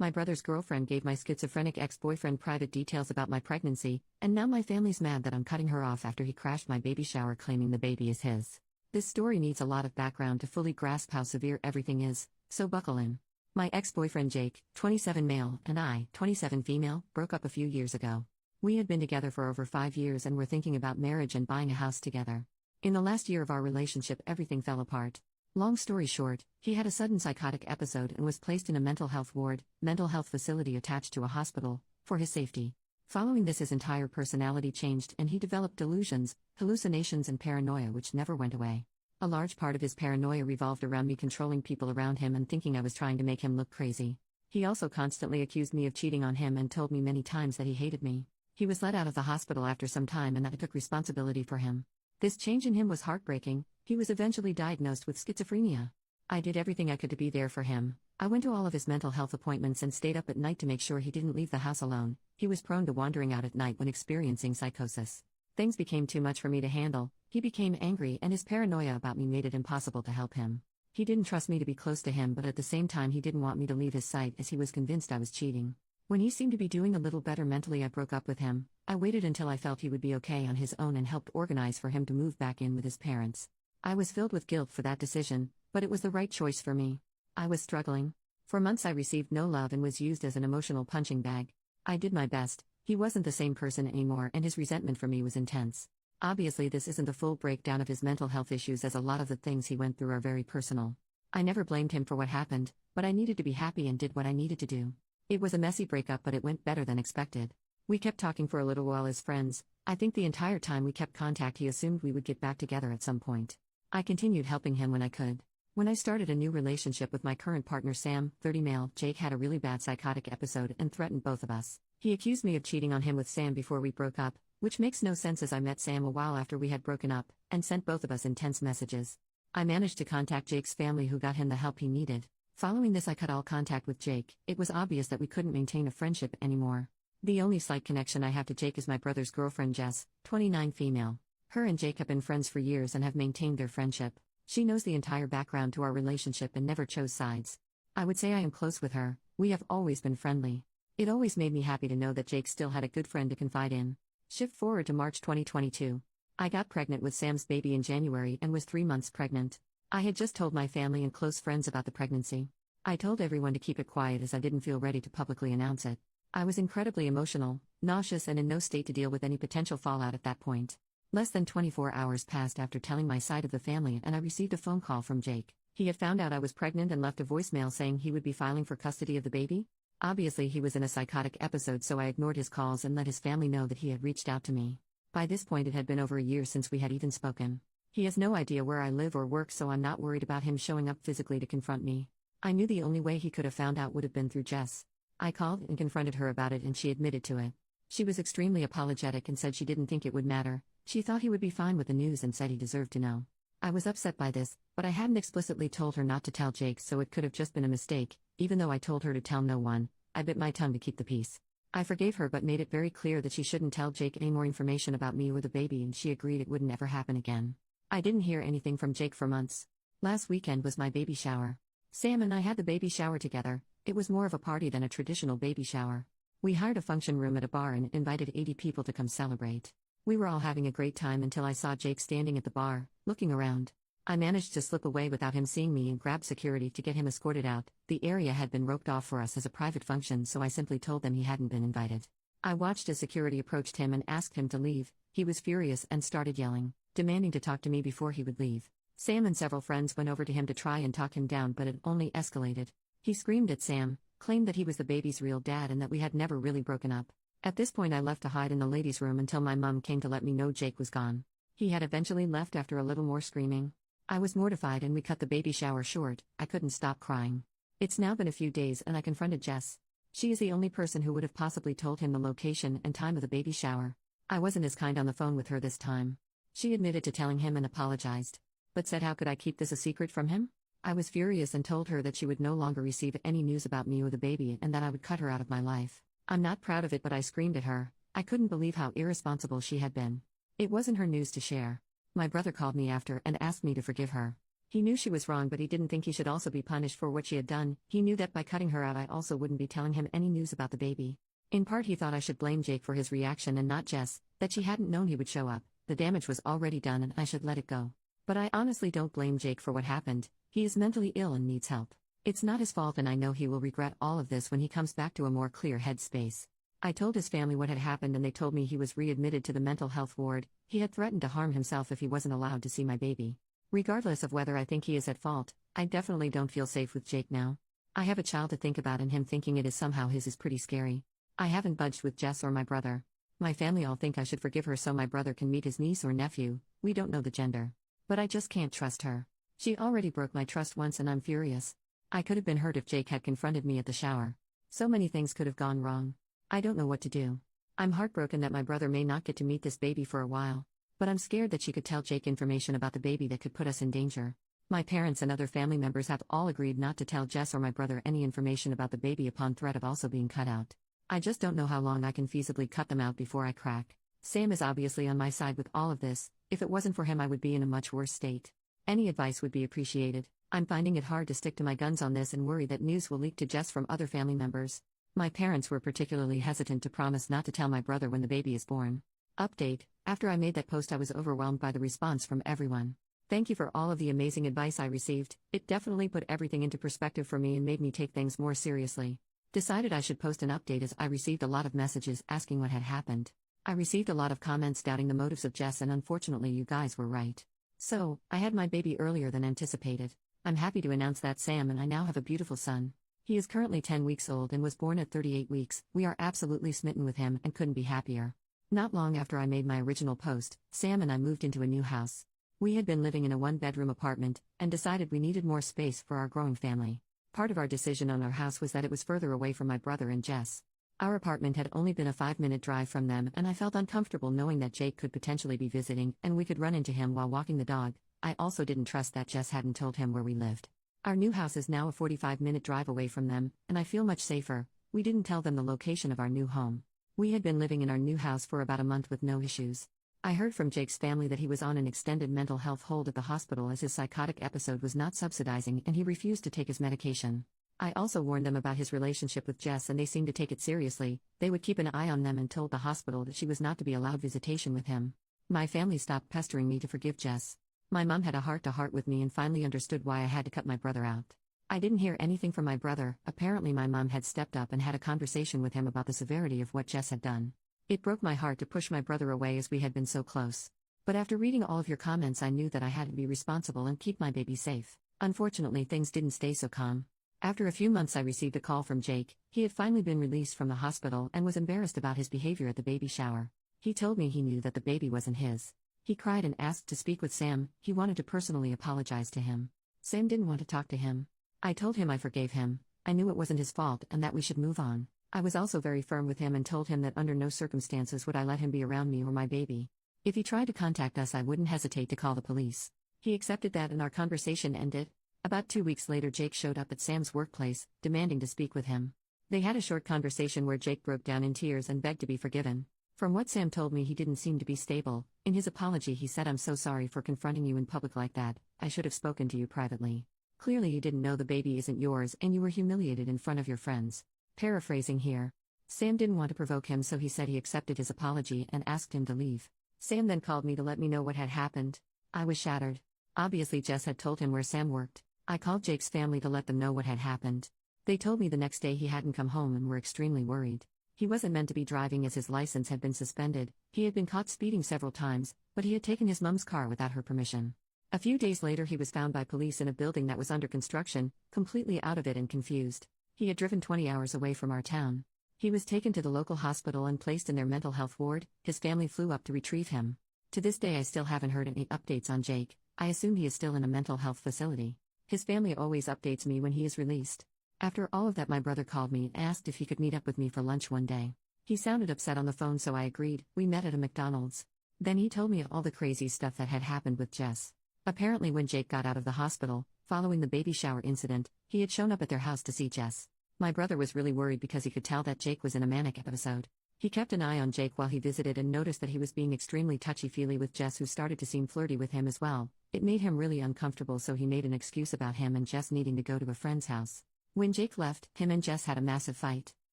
My brother's girlfriend gave my schizophrenic ex-boyfriend private details about my pregnancy, and now my family's mad that I'm cutting her off after he crashed my baby shower claiming the baby is his. This story needs a lot of background to fully grasp how severe everything is, so buckle in. My ex-boyfriend Jake, 27 male, and I, 27 female, broke up a few years ago. We had been together for over 5 years and were thinking about marriage and buying a house together. In the last year of our relationship, everything fell apart. Long story short, he had a sudden psychotic episode and was placed in a mental health ward, mental health facility attached to a hospital, for his safety. Following this, his entire personality changed and he developed delusions, hallucinations, and paranoia which never went away. A large part of his paranoia revolved around me controlling people around him and thinking I was trying to make him look crazy. He also constantly accused me of cheating on him and told me many times that he hated me. He was let out of the hospital after some time and I took responsibility for him. This change in him was heartbreaking. He was eventually diagnosed with schizophrenia. I did everything I could to be there for him. I went to all of his mental health appointments and stayed up at night to make sure he didn't leave the house alone. He was prone to wandering out at night when experiencing psychosis. Things became too much for me to handle. He became angry and his paranoia about me made it impossible to help him. He didn't trust me to be close to him, but at the same time he didn't want me to leave his sight as he was convinced I was cheating. When he seemed to be doing a little better mentally, I broke up with him. I waited until I felt he would be okay on his own and helped organize for him to move back in with his parents. I was filled with guilt for that decision, but it was the right choice for me. I was struggling. For months I received no love and was used as an emotional punching bag. I did my best. He wasn't the same person anymore and his resentment for me was intense. Obviously this isn't the full breakdown of his mental health issues, as a lot of the things he went through are very personal. I never blamed him for what happened, but I needed to be happy and did what I needed to do. It was a messy breakup, but it went better than expected. We kept talking for a little while as friends. I think the entire time we kept contact he assumed we would get back together at some point. I continued helping him when I could. When I started a new relationship with my current partner Sam, 30 male, Jake had a really bad psychotic episode and threatened both of us. He accused me of cheating on him with Sam before we broke up, which makes no sense as I met Sam a while after we had broken up, and sent both of us intense messages. I managed to contact Jake's family, who got him the help he needed. Following this, I cut all contact with Jake. It was obvious that we couldn't maintain a friendship anymore. The only slight connection I have to Jake is my brother's girlfriend Jess, 29 female. Her and Jake have been friends for years and have maintained their friendship. She knows the entire background to our relationship and never chose sides. I would say I am close with her. We have always been friendly. It always made me happy to know that Jake still had a good friend to confide in. Shift forward to March 2022. I got pregnant with Sam's baby in January and was 3 months pregnant. I had just told my family and close friends about the pregnancy. I told everyone to keep it quiet as I didn't feel ready to publicly announce it. I was incredibly emotional, nauseous, and in no state to deal with any potential fallout at that point. Less than 24 hours passed after telling my side of the family and I received a phone call from Jake. He had found out I was pregnant and left a voicemail saying he would be filing for custody of the baby. Obviously he was in a psychotic episode, so I ignored his calls and let his family know that he had reached out to me. By this point it had been over a year since we had even spoken. He has no idea where I live or work, so I'm not worried about him showing up physically to confront me. I knew the only way he could have found out would have been through Jess. I called and confronted her about it and she admitted to it. She was extremely apologetic and said she didn't think it would matter. She thought he would be fine with the news and said he deserved to know. I was upset by this, but I hadn't explicitly told her not to tell Jake, so it could have just been a mistake. Even though I told her to tell no one, I bit my tongue to keep the peace. I forgave her but made it very clear that she shouldn't tell Jake any more information about me or the baby, and she agreed it wouldn't ever happen again. I didn't hear anything from Jake for months. Last weekend was my baby shower. Sam and I had the baby shower together. It was more of a party than a traditional baby shower. We hired a function room at a bar and invited 80 people to come celebrate. We were all having a great time until I saw Jake standing at the bar, looking around. I managed to slip away without him seeing me and grabbed security to get him escorted out. The area had been roped off for us as a private function, so I simply told them he hadn't been invited. I watched as security approached him and asked him to leave. He was furious and started yelling, demanding to talk to me before he would leave. Sam and several friends went over to him to try and talk him down, but it only escalated. He screamed at Sam, claimed that he was the baby's real dad and that we had never really broken up. At this point I left to hide in the ladies' room until my mom came to let me know Jake was gone. He had eventually left after a little more screaming. I was mortified and we cut the baby shower short. I couldn't stop crying. It's now been a few days and I confronted Jess. She is the only person who would have possibly told him the location and time of the baby shower. I wasn't as kind on the phone with her this time. She admitted to telling him and apologized, but said how could I keep this a secret from him? I was furious and told her that she would no longer receive any news about me or the baby and that I would cut her out of my life. I'm not proud of it, but I screamed at her. I couldn't believe how irresponsible she had been. It wasn't her news to share. My brother called me after and asked me to forgive her. He knew she was wrong, but he didn't think he should also be punished for what she had done. He knew that by cutting her out, I also wouldn't be telling him any news about the baby. In part, he thought I should blame Jake for his reaction and not Jess, that she hadn't known he would show up. The damage was already done and I should let it go. But I honestly don't blame Jake for what happened. He is mentally ill and needs help. It's not his fault, and I know he will regret all of this when he comes back to a more clear headspace. I told his family what had happened and they told me he was readmitted to the mental health ward. He had threatened to harm himself if he wasn't allowed to see my baby. Regardless of whether I think he is at fault, I definitely don't feel safe with Jake now. I have a child to think about, and him thinking it is somehow his is pretty scary. I haven't budged with Jess or my brother. My family all think I should forgive her so my brother can meet his niece or nephew. We don't know the gender. But I just can't trust her. She already broke my trust once and I'm furious. I could have been hurt if Jake had confronted me at the shower. So many things could have gone wrong. I don't know what to do. I'm heartbroken that my brother may not get to meet this baby for a while. But I'm scared that she could tell Jake information about the baby that could put us in danger. My parents and other family members have all agreed not to tell Jess or my brother any information about the baby upon threat of also being cut out. I just don't know how long I can feasibly cut them out before I crack. Sam is obviously on my side with all of this. If it wasn't for him, I would be in a much worse state. Any advice would be appreciated. I'm finding it hard to stick to my guns on this and worry that news will leak to Jess from other family members. My parents were particularly hesitant to promise not to tell my brother when the baby is born. Update: after I made that post, I was overwhelmed by the response from everyone. Thank you for all of the amazing advice I received. It definitely put everything into perspective for me and made me take things more seriously. Decided I should post an update as I received a lot of messages asking what had happened. I received a lot of comments doubting the motives of Jess, and unfortunately you guys were right. So, I had my baby earlier than anticipated. I'm happy to announce that Sam and I now have a beautiful son. He is currently 10 weeks old and was born at 38 weeks. We are absolutely smitten with him and couldn't be happier. Not long after I made my original post, Sam and I moved into a new house. We had been living in a one-bedroom apartment, and decided we needed more space for our growing family. Part of our decision on our house was that it was further away from my brother and Jess. Our apartment had only been a 5-minute drive from them, and I felt uncomfortable knowing that Jake could potentially be visiting, and we could run into him while walking the dog. I also didn't trust that Jess hadn't told him where we lived. Our new house is now a 45-minute drive away from them, and I feel much safer. We didn't tell them the location of our new home. We had been living in our new house for about a month with no issues. I heard from Jake's family that he was on an extended mental health hold at the hospital as his psychotic episode was not subsidizing and he refused to take his medication. I also warned them about his relationship with Jess, and they seemed to take it seriously. They would keep an eye on them and told the hospital that she was not to be allowed visitation with him. My family stopped pestering me to forgive Jess. My mom had a heart-to-heart with me and finally understood why I had to cut my brother out. I didn't hear anything from my brother. Apparently my mom had stepped up and had a conversation with him about the severity of what Jess had done. It broke my heart to push my brother away as we had been so close. But after reading all of your comments, I knew that I had to be responsible and keep my baby safe. Unfortunately, things didn't stay so calm. After a few months, I received a call from Jake. He had finally been released from the hospital and was embarrassed about his behavior at the baby shower. He told me he knew that the baby wasn't his. He cried and asked to speak with Sam. He wanted to personally apologize to him. Sam didn't want to talk to him. I told him I forgave him. I knew it wasn't his fault and that we should move on. I was also very firm with him and told him that under no circumstances would I let him be around me or my baby. If he tried to contact us, I wouldn't hesitate to call the police. He accepted that and our conversation ended. About 2 weeks later, Jake showed up at Sam's workplace, demanding to speak with him. They had a short conversation where Jake broke down in tears and begged to be forgiven. From what Sam told me, he didn't seem to be stable. In his apology, he said, "I'm so sorry for confronting you in public like that. I should have spoken to you privately. Clearly you didn't know the baby isn't yours and you were humiliated in front of your friends." Paraphrasing here. Sam didn't want to provoke him, so he said he accepted his apology and asked him to leave. Sam then called me to let me know what had happened. I was shattered. Obviously Jess had told him where Sam worked. I called Jake's family to let them know what had happened. They told me the next day he hadn't come home and were extremely worried. He wasn't meant to be driving as his license had been suspended. He had been caught speeding several times, but he had taken his mom's car without her permission. A few days later, he was found by police in a building that was under construction, completely out of it and confused. He had driven 20 hours away from our town. He was taken to the local hospital and placed in their mental health ward. His family flew up to retrieve him. To this day, I still haven't heard any updates on Jake. I assume he is still in a mental health facility. His family always updates me when he is released. After all of that, my brother called me and asked if he could meet up with me for lunch one day. He sounded upset on the phone, so I agreed. We met at a McDonald's. Then he told me all the crazy stuff that had happened with Jess. Apparently when Jake got out of the hospital, following the baby shower incident, he had shown up at their house to see Jess. My brother was really worried because he could tell that Jake was in a manic episode. He kept an eye on Jake while he visited and noticed that he was being extremely touchy-feely with Jess, who started to seem flirty with him as well. It made him really uncomfortable, so he made an excuse about him and Jess needing to go to a friend's house. When Jake left, him and Jess had a massive fight.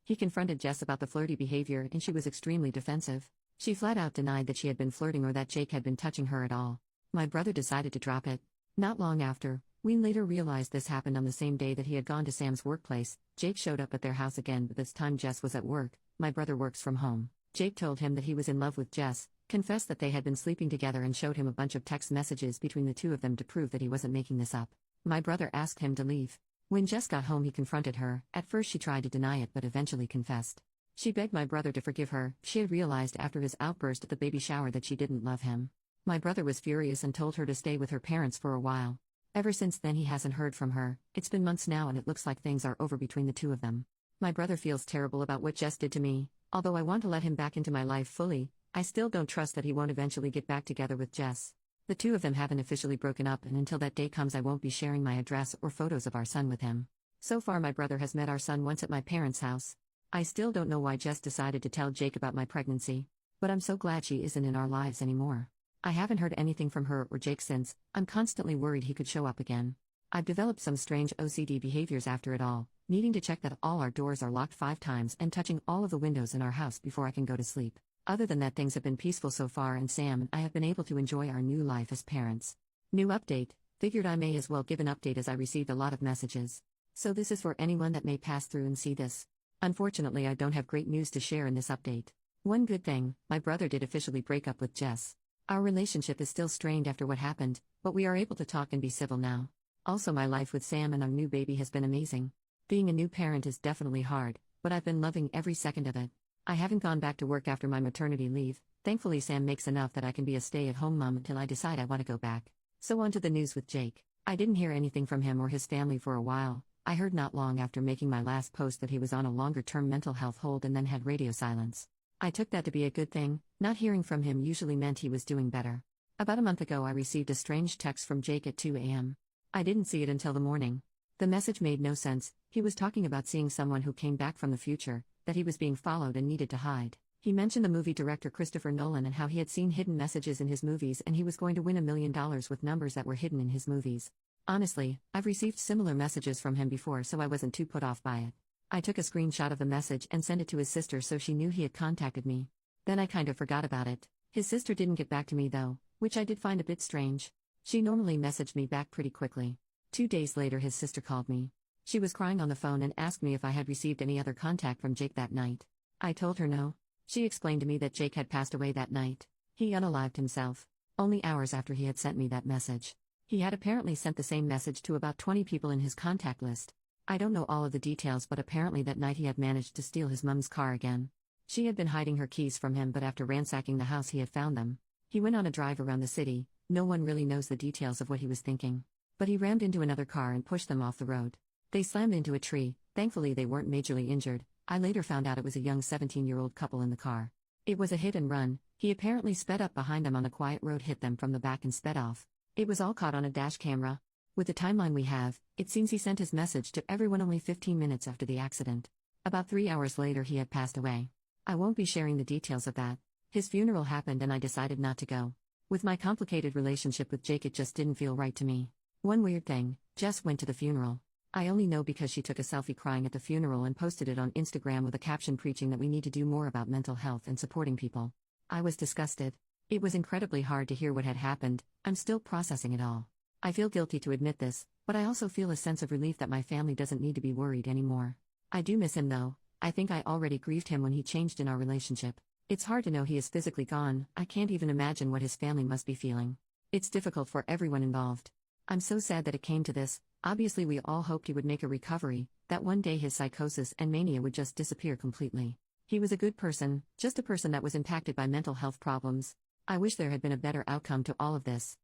He confronted Jess about the flirty behavior and she was extremely defensive. She flat out denied that she had been flirting or that Jake had been touching her at all. My brother decided to drop it. Not long after, we later realized this happened on the same day that he had gone to Sam's workplace. Jake showed up at their house again, but this time Jess was at work. My brother works from home. Jake told him that he was in love with Jess, confessed that they had been sleeping together, and showed him a bunch of text messages between the two of them to prove that he wasn't making this up. My brother asked him to leave. When Jess got home, he confronted her. At first she tried to deny it but eventually confessed. She begged my brother to forgive her. She had realized after his outburst at the baby shower that she didn't love him. My brother was furious and told her to stay with her parents for a while. Ever since then he hasn't heard from her. It's been months now and it looks like things are over between the two of them. My brother feels terrible about what Jess did to me. Although I want to let him back into my life fully, I still don't trust that he won't eventually get back together with Jess. The two of them haven't officially broken up, and until that day comes I won't be sharing my address or photos of our son with him. So far my brother has met our son once at my parents' house. I still don't know why Jess decided to tell Jake about my pregnancy. But I'm so glad she isn't in our lives anymore. I haven't heard anything from her or Jake since. I'm constantly worried he could show up again. I've developed some strange OCD behaviors after it all, needing to check that all our doors are locked 5 times and touching all of the windows in our house before I can go to sleep. Other than that, things have been peaceful so far, and Sam and I have been able to enjoy our new life as parents. New update. Figured I may as well give an update as I received a lot of messages. So this is for anyone that may pass through and see this. Unfortunately, I don't have great news to share in this update. One good thing, my brother did officially break up with Jess. Our relationship is still strained after what happened, but we are able to talk and be civil now. Also, my life with Sam and our new baby has been amazing. Being a new parent is definitely hard, but I've been loving every second of it. I haven't gone back to work after my maternity leave. Thankfully, Sam makes enough that I can be a stay-at-home mom until I decide I want to go back. So on to the news with Jake. I didn't hear anything from him or his family for a while. I heard not long after making my last post that he was on a longer-term mental health hold and then had radio silence. I took that to be a good thing. Not hearing from him usually meant he was doing better. About a month ago I received a strange text from Jake at 2 a.m. I didn't see it until the morning. The message made no sense. He was talking about seeing someone who came back from the future, that he was being followed and needed to hide. He mentioned the movie director Christopher Nolan and how he had seen hidden messages in his movies and he was going to win $1 million with numbers that were hidden in his movies. Honestly, I've received similar messages from him before, so I wasn't too put off by it. I took a screenshot of the message and sent it to his sister so she knew he had contacted me. Then I kind of forgot about it. His sister didn't get back to me though, which I did find a bit strange. She normally messaged me back pretty quickly. 2 days later his sister called me. She was crying on the phone and asked me if I had received any other contact from Jake that night. I told her no. She explained to me that Jake had passed away that night. He unalived himself. Only hours after he had sent me that message. He had apparently sent the same message to about 20 people in his contact list. I don't know all of the details, but apparently that night he had managed to steal his mom's car again. She had been hiding her keys from him, but after ransacking the house he had found them. He went on a drive around the city. No one really knows the details of what he was thinking. But he rammed into another car and pushed them off the road. They slammed into a tree. Thankfully they weren't majorly injured. I later found out it was a young 17-year-old couple in the car. It was a hit and run. He apparently sped up behind them on a quiet road, hit them from the back and sped off. It was all caught on a dash camera. With the timeline we have, it seems he sent his message to everyone only 15 minutes after the accident. About 3 hours later he had passed away. I won't be sharing the details of that. His funeral happened and I decided not to go. With my complicated relationship with Jake, it just didn't feel right to me. One weird thing, Jess went to the funeral. I only know because she took a selfie crying at the funeral and posted it on Instagram with a caption preaching that we need to do more about mental health and supporting people. I was disgusted. It was incredibly hard to hear what had happened. I'm still processing it all. I feel guilty to admit this, but I also feel a sense of relief that my family doesn't need to be worried anymore. I do miss him though. I think I already grieved him when he changed in our relationship. It's hard to know he is physically gone. I can't even imagine what his family must be feeling. It's difficult for everyone involved. I'm so sad that it came to this. Obviously we all hoped he would make a recovery, that one day his psychosis and mania would just disappear completely. He was a good person, just a person that was impacted by mental health problems. I wish there had been a better outcome to all of this.